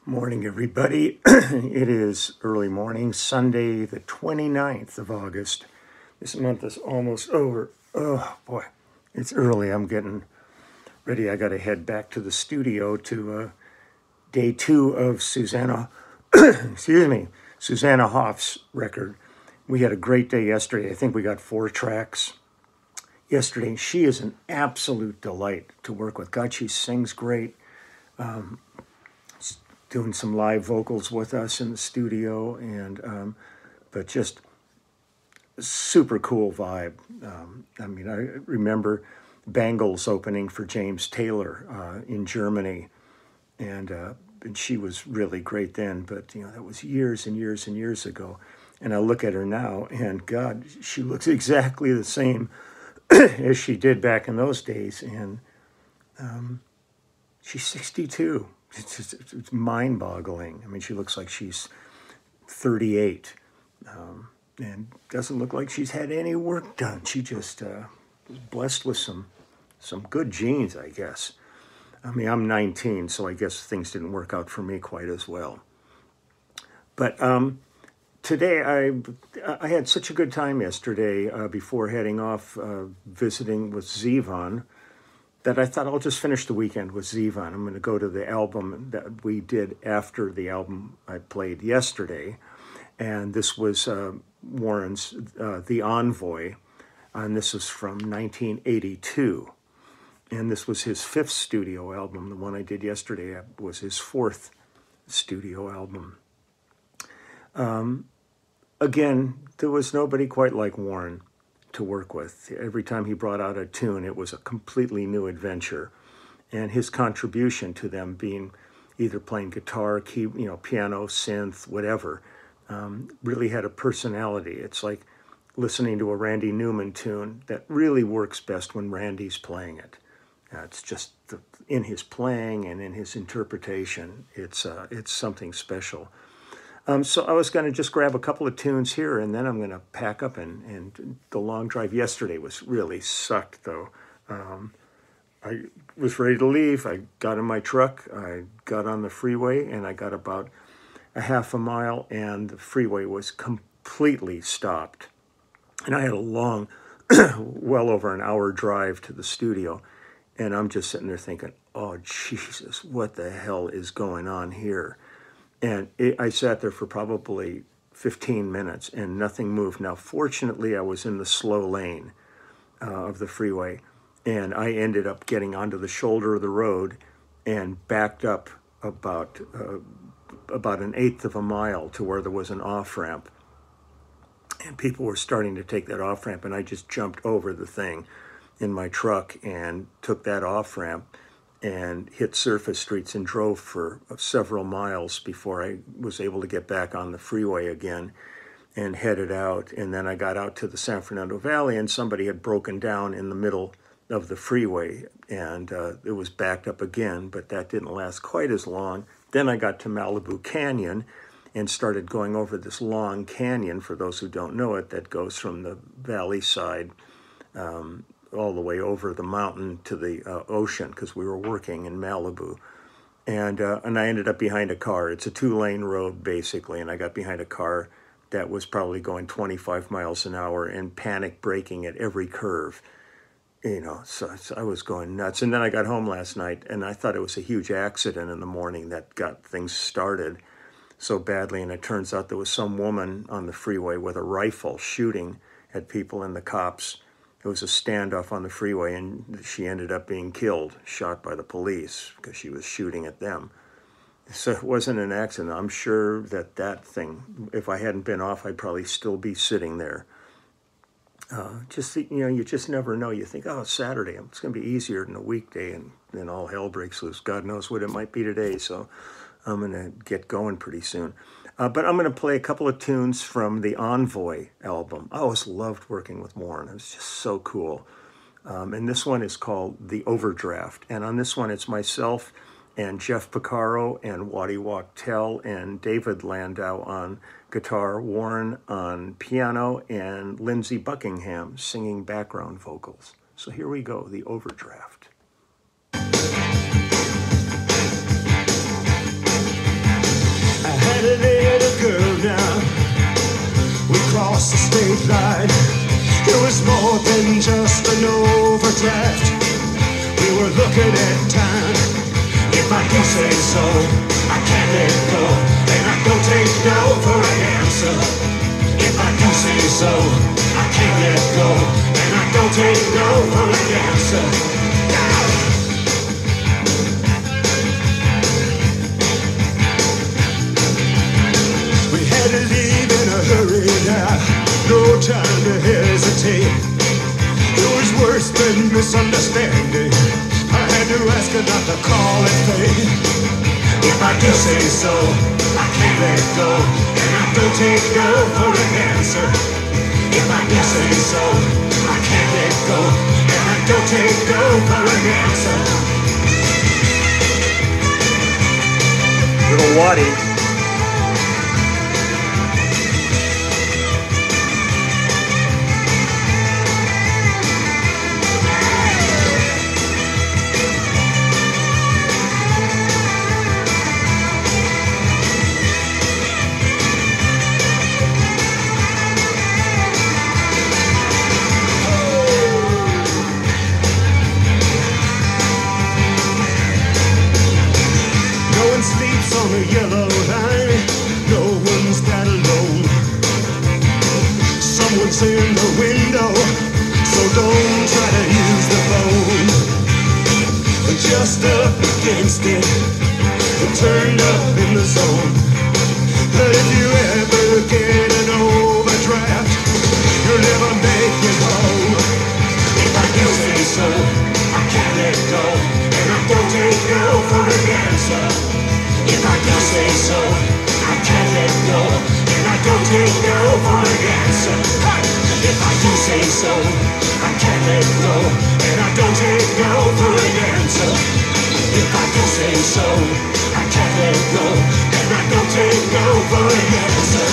Morning, everybody. It is early morning, Sunday, the 29th of August. This month is almost over. Oh, boy. It's early. I'm getting ready. I got to head back to the studio to day 2 of Susanna Hoff's record. We had a great day yesterday. I think we got 4 tracks yesterday. She is an absolute delight to work with. God, she sings great. Doing some live vocals with us in the studio, and but just super cool vibe. I remember Bangles opening for James Taylor in Germany, and she was really great then. But that was years and years and years ago. And I look at her now, and God, she looks exactly the same as she did back in those days. And she's 62. It's mind-boggling. I mean, she looks like she's 38 and doesn't look like she's had any work done. She just was blessed with some good genes, I guess. I mean, I'm 19, so I guess things didn't work out for me quite as well. But today, I had such a good time yesterday before heading off visiting with Zevon, that I thought I'll just finish the weekend with Zevon. I'm going to go to the album that we did after the album I played yesterday. And this was Warren's The Envoy. And this was from 1982. And this was his 5th studio album. The one I did yesterday was his 4th studio album. Again, there was nobody quite like Warren to work with. Every time he brought out a tune, it was a completely new adventure. And his contribution to them being either playing guitar, piano, synth, whatever, really had a personality. It's like listening to a Randy Newman tune that really works best when Randy's playing it. It's just in his playing and in his interpretation, it's something special. So I was going to just grab a couple of tunes here, and then I'm going to pack up, and the long drive yesterday was really sucked, though. I was ready to leave. I got in my truck. I got on the freeway, and I got about a half a mile, and the freeway was completely stopped. And I had a long, well over an hour drive to the studio, and I'm just sitting there thinking, oh, Jesus, what the hell is going on here? And I sat there for probably 15 minutes and nothing moved. Now, fortunately, I was in the slow lane of the freeway, and I ended up getting onto the shoulder of the road and backed up about 1/8 of a mile to where there was an off-ramp. And people were starting to take that off-ramp, and I just jumped over the thing in my truck and took that off-ramp and hit surface streets and drove for several miles before I was able to get back on the freeway again and headed out. And then I got out to the San Fernando Valley, and somebody had broken down in the middle of the freeway, and it was backed up again, but that didn't last quite as long. Then I got to Malibu Canyon and started going over this long canyon, for those who don't know it, that goes from the valley side all the way over the mountain to the ocean, because we were working in Malibu. And I ended up behind a car. It's a 2-lane road, basically, and I got behind a car that was probably going 25 miles an hour and panic braking at every curve. So I was going nuts. And then I got home last night, and I thought it was a huge accident in the morning that got things started so badly, and it turns out there was some woman on the freeway with a rifle shooting at people and the cops. It was a standoff on the freeway, and she ended up being killed, shot by the police, because she was shooting at them. So it wasn't an accident. I'm sure that thing, if I hadn't been off, I'd probably still be sitting there. You just never know. You think, oh, it's Saturday. It's going to be easier than a weekday, and then all hell breaks loose. God knows what it might be today, so I'm going to get going pretty soon. But I'm going to play a couple of tunes from the Envoy album. I always loved working with Warren. It was just so cool. And this one is called The Overdraft. And on this one, it's myself and Jeff Picaro and Waddy Wachtel and David Landau on guitar, Warren on piano, and Lindsey Buckingham singing background vocals. So here we go, The Overdraft. straight line. It was more than just an overdraft. We were looking at time. If I do say so, I can't let go, and I don't take no for an answer. If I do say so, I can't let go, and I don't take no for an answer. We had to leave in a hurry now, no time to hesitate. It was worse than misunderstanding. I had to ask her not to call it fate. If I do say so, I can't let go, and I don't take no for an answer. If I do say so, I can't let go, and I don't take no for an answer. Little Waddy. On the yellow line, no one's that alone. Someone's in the window, so don't try to use the phone. Just up against it, turned up in the zone. But if you ever get an overdraft, you'll never make it home. If I do say so, I can't let go, and I don't take no for an answer. If I do say so, I can't let go, and I don't take no for an answer. If I do say so, I can't let go, and I don't take no for an answer. If I do say so, I can't let go, and I don't take no for an answer.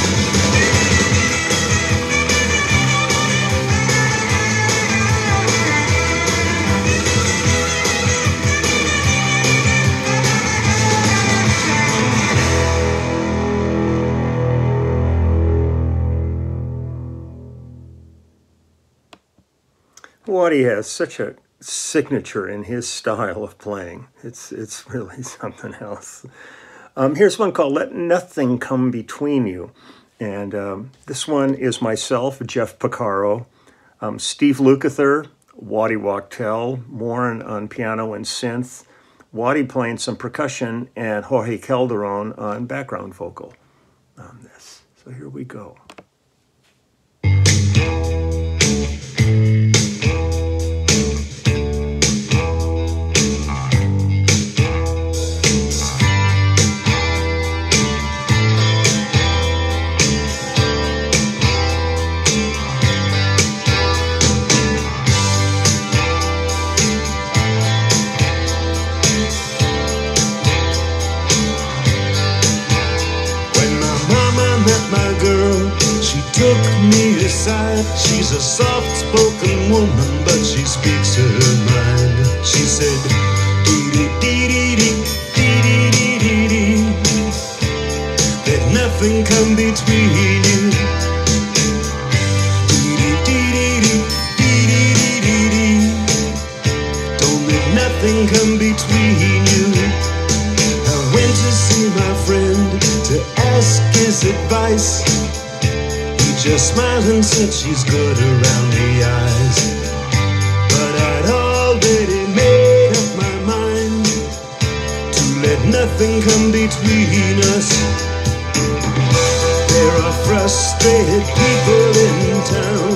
Waddy has such a signature in his style of playing. It's really something else. Here's one called Let Nothing Come Between You. And this one is myself, Jeff Picaro, Steve Lukather, Waddy Wachtel, Warren on piano and synth, Waddy playing some percussion, and Jorge Calderon on background vocal on this. So here we go. Took me aside. She's a soft-spoken woman, but she speaks her mind. She said, dee-dee-dee-dee-dee, dee-dee-dee-dee-dee. Let nothing come between you. Dee-dee-dee-dee-dee, dee-dee-dee-dee-dee. Don't let nothing come between you. I went to see my friend to ask his advice. Just smiled and said she's good around the eyes. But I'd already made up my mind to let nothing come between us. There are frustrated people in town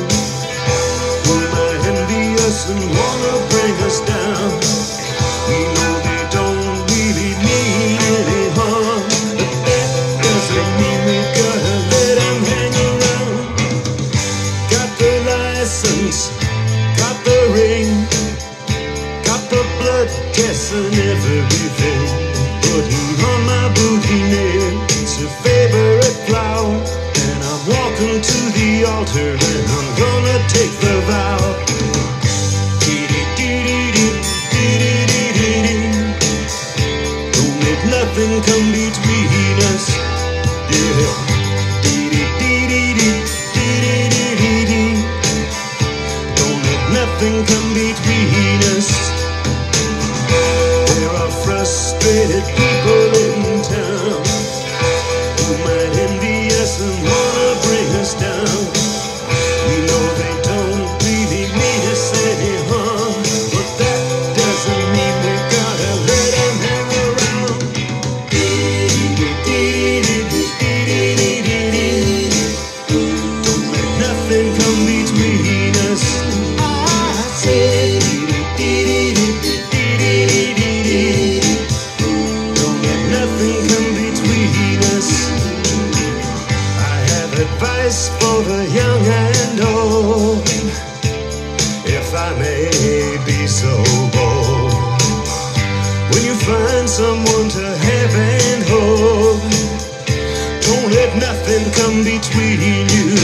who might envy us and wanna bring us down. We know they don't really mean any harm, but that doesn't mean we gotta let them hang around. Got the ring, got the blood test and everything. Putting on my booty nail, it's a favorite flower. And I'm walking to the altar and I'm gonna take the vow. Don't let nothing come between us. Yeah. nothing come between us. There are frustrated people in town who might envy us and wanna bring us down. We know they don't really mean us any harm, but that doesn't mean we gotta let them hang around. Don't let nothing come between us. I said, don't let nothing come between us. I have advice for the young and old, if I may be so bold. When you find someone to have and hold, don't let nothing come between you.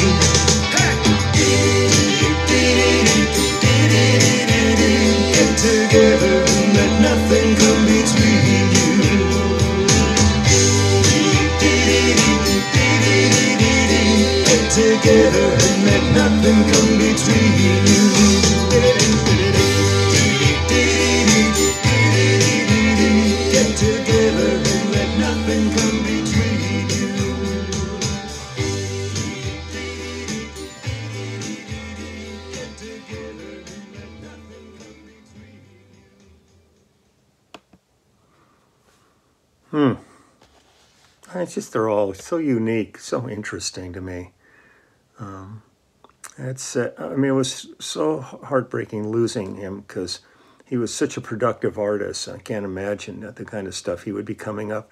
Get together and let nothing come between you. Get together and let nothing come between you. Get together and let nothing come between you. Get together and let nothing come between you. It's just they're all so unique, so interesting to me. It was so heartbreaking losing him because he was such a productive artist. I can't imagine the kind of stuff he would be coming up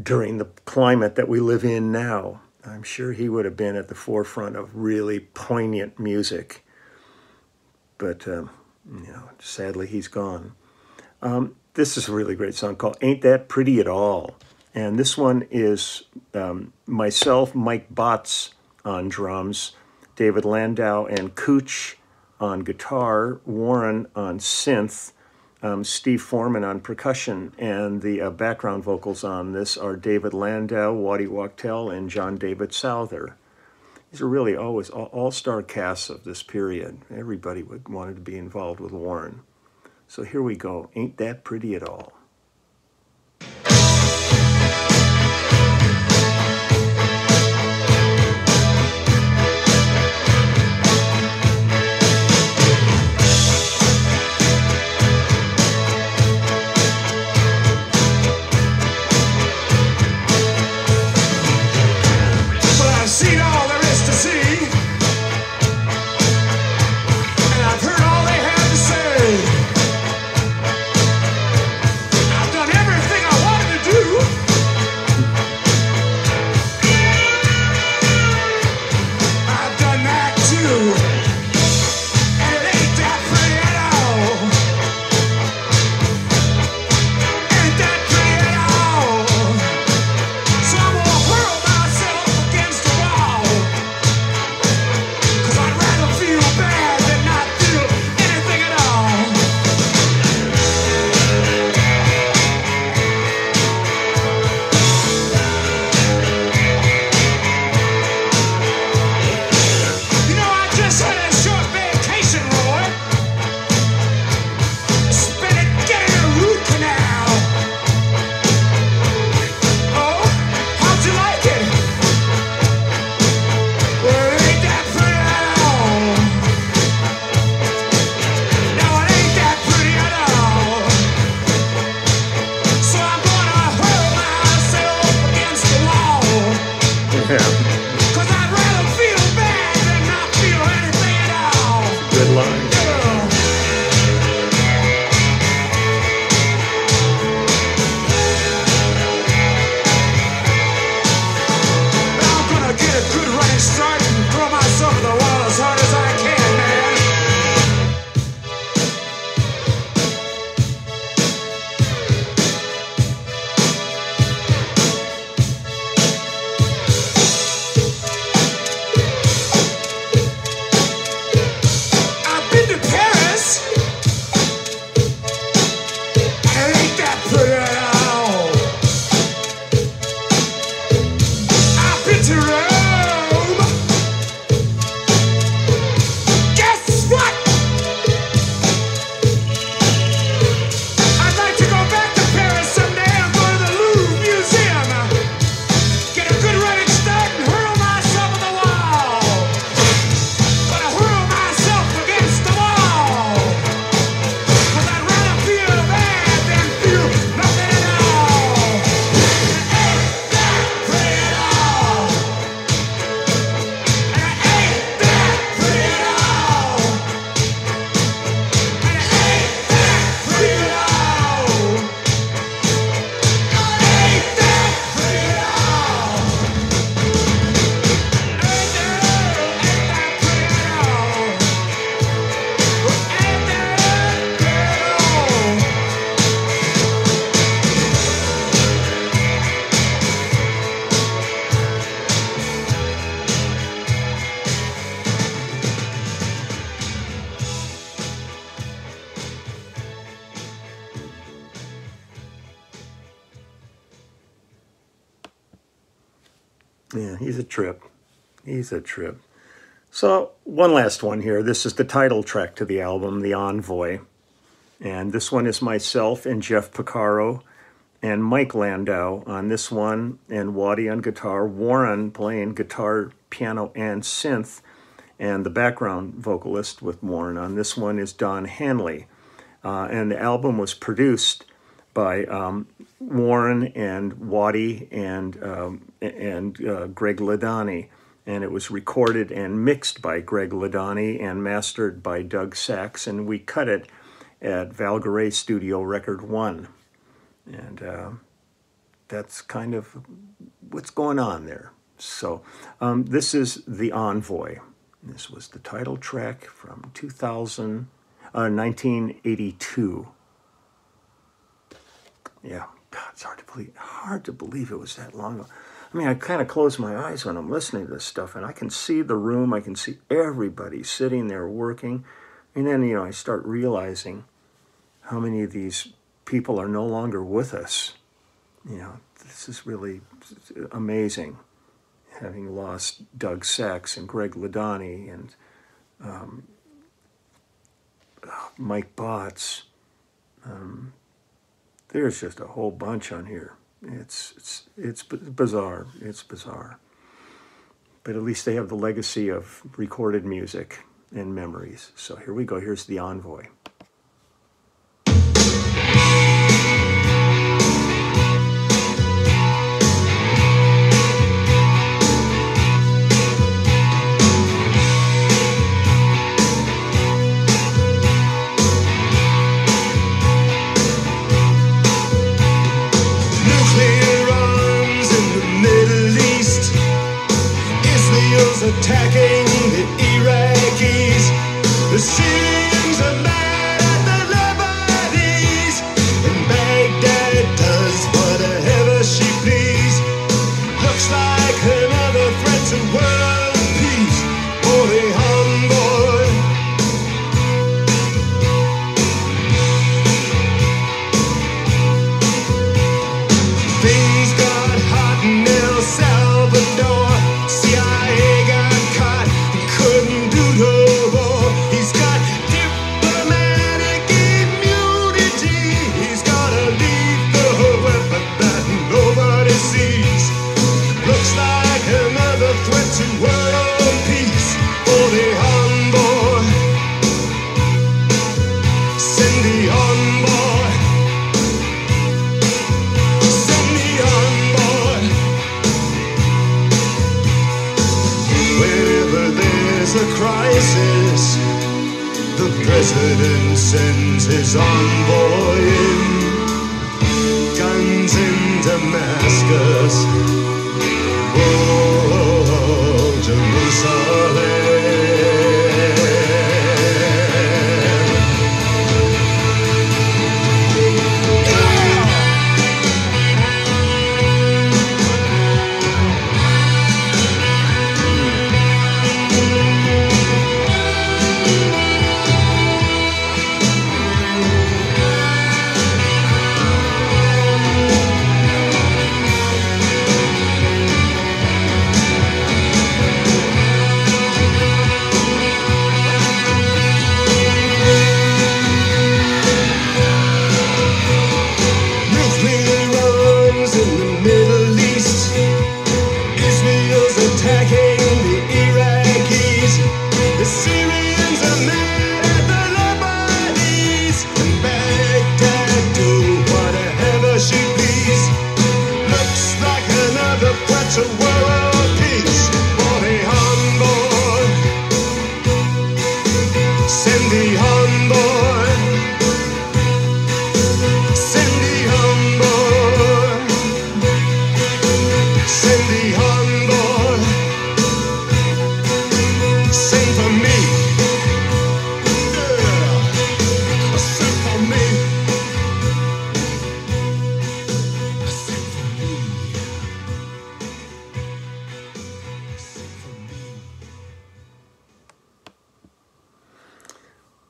during the climate that we live in now. I'm sure he would have been at the forefront of really poignant music. But, sadly, he's gone. This is a really great song called Ain't That Pretty at All. And this one is myself, Mike Botts on drums, David Landau and Cooch on guitar, Warren on synth, Steve Foreman on percussion, and the background vocals on this are David Landau, Waddy Wachtel, and John David Souther. These are really always all-star casts of this period. Everybody wanted to be involved with Warren. So here we go, Ain't That Pretty at All. Yeah, he's a trip. He's a trip. So one last one here. This is the title track to the album, The Envoy. And this one is myself and Jeff Porcaro and Mike Landau on this one, and Waddy on guitar, Warren playing guitar, piano, and synth, and the background vocalist with Warren on this one is Don Hanley. And the album was produced by Warren and Waddy and Greg Ladani. And it was recorded and mixed by Greg Ladani and mastered by Doug Sachs. And we cut it at Valgaray Studio Record 1. And that's kind of what's going on there. So this is The Envoy. This was the title track from 1982. Yeah, God, it's hard to believe it was that long ago. I mean, I kind of close my eyes when I'm listening to this stuff, and I can see the room, I can see everybody sitting there working, and then, you know, I start realizing how many of these people are no longer with us. You know, this is really amazing, having lost Doug Sachs and Greg Ladani and Mike Botts. There's just a whole bunch on here. It's bizarre. It's bizarre. But at least they have the legacy of recorded music and memories. So here we go. Here's The Envoy. Attacking the Iraqis, the Syrians are mad at the Lebanese, and Baghdad does whatever she please. Looks like another threat to world peace for the envoy. Things got hot in El Salvador. CIA crisis, the president sends his envoy in, guns in Damascus, oh, Jerusalem.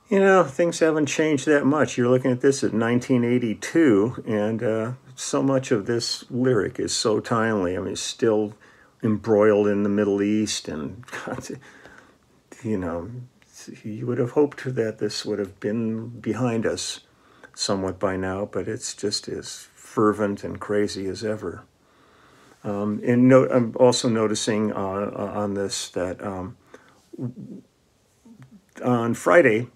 You know, things haven't changed that much. You're looking at this at 1982, and so much of this lyric is so timely. I mean, still embroiled in the Middle East, and you know, you would have hoped that this would have been behind us somewhat by now, but it's just as fervent and crazy as ever. I'm also noticing on this that on Friday,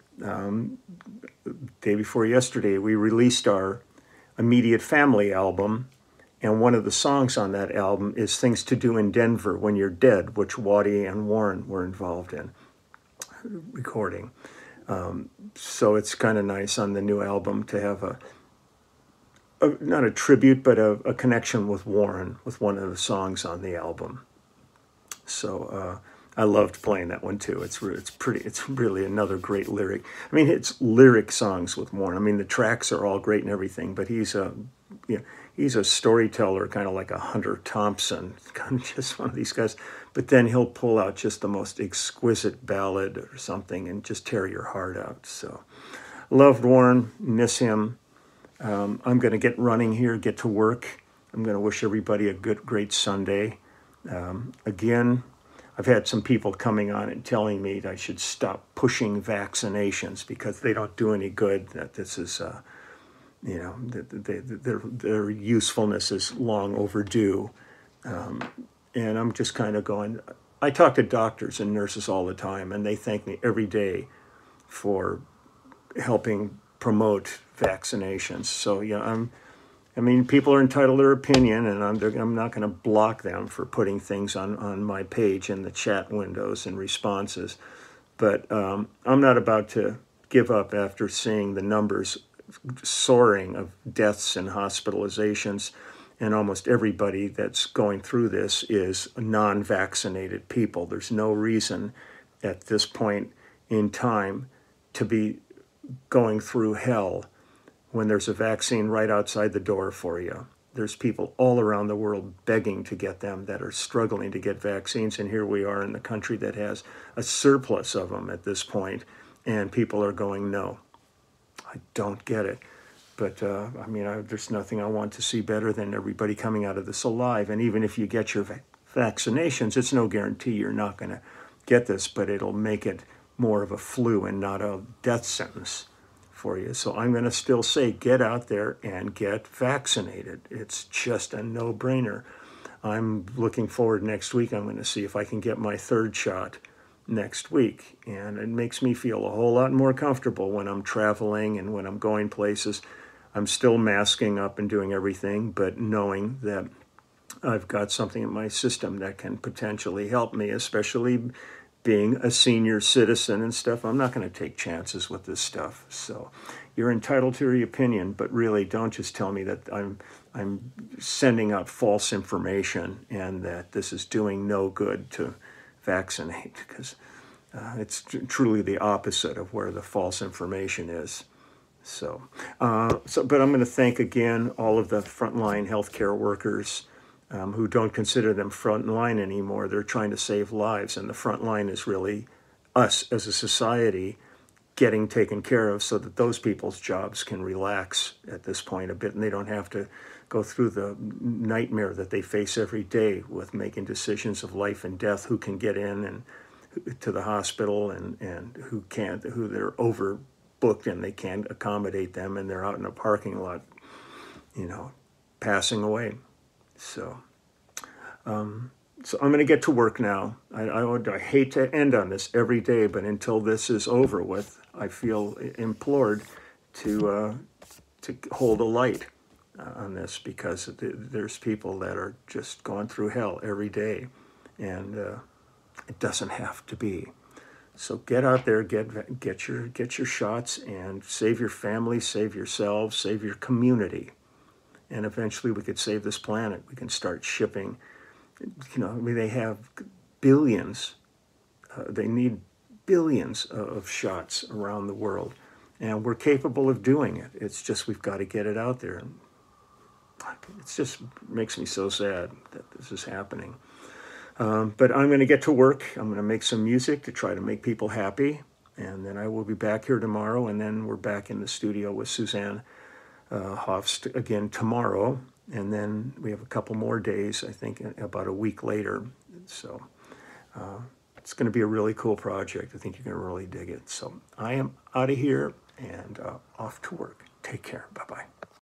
day before yesterday, we released our Immediate Family album, and one of the songs on that album is Things to Do in Denver When You're Dead, which Waddy and Warren were involved in recording. So it's kind of nice on the new album to have not a tribute, but a connection with Warren, with one of the songs on the album. So I loved playing that one too. It's really another great lyric. I mean, it's lyric songs with Warren. I mean, the tracks are all great and everything, but he's a storyteller, kind of like a Hunter Thompson, kind of just one of these guys. But then he'll pull out just the most exquisite ballad or something and just tear your heart out. So loved Warren, miss him. I'm going to get running here, get to work. I'm going to wish everybody a great Sunday. Again, I've had some people coming on and telling me that I should stop pushing vaccinations because they don't do any good, that this is, their usefulness is long overdue. And I'm just kind of going, I talk to doctors and nurses all the time, and they thank me every day for helping promote vaccinations. So, people are entitled to their opinion, and I'm not going to block them for putting things on my page in the chat windows and responses. But I'm not about to give up after seeing the numbers soaring of deaths and hospitalizations, and almost everybody that's going through this is non-vaccinated people. There's no reason at this point in time to be going through hell when there's a vaccine right outside the door for you. There's people all around the world begging to get them that are struggling to get vaccines, and here we are in the country that has a surplus of them at this point, and people are going, no, I don't get it. But, there's nothing I want to see better than everybody coming out of this alive. And even if you get your vaccinations, it's no guarantee you're not going to get this, but it'll make it more of a flu and not a death sentence for you. So I'm going to still say, get out there and get vaccinated. It's just a no-brainer. I'm looking forward next week. I'm going to see if I can get my third shot next week. And it makes me feel a whole lot more comfortable when I'm traveling and when I'm going places. I'm still masking up and doing everything, but knowing that I've got something in my system that can potentially help me, especially being a senior citizen and stuff. I'm not going to take chances with this stuff. So you're entitled to your opinion, but really don't just tell me that I'm sending out false information and that this is doing no good to vaccinate, because it's truly the opposite of where the false information is. But I'm going to thank again all of the frontline healthcare workers who don't consider them frontline anymore. They're trying to save lives, and the frontline is really us as a society getting taken care of so that those people's jobs can relax at this point a bit, and they don't have to go through the nightmare that they face every day with making decisions of life and death, who can get in and to the hospital and who can't, who they're overbooked and they can't accommodate them, and they're out in a parking lot, passing away. So I'm going to get to work now. I hate to end on this every day, but until this is over with, I feel implored to hold a light on this, because there's people that are just going through hell every day, and it doesn't have to be. So get out there, get your shots, and save your family, save yourselves, save your community. And eventually we could save this planet. We can start shipping. They have billions. They need billions of shots around the world. And we're capable of doing it. It's just we've got to get it out there. It just makes me so sad that this is happening. But I'm going to get to work. I'm going to make some music to try to make people happy. And then I will be back here tomorrow. And then we're back in the studio with Suzanne Hofst again tomorrow. And then we have a couple more days, I think, about a week later. So it's going to be a really cool project. I think you're going to really dig it. So I am out of here and off to work. Take care. Bye-bye.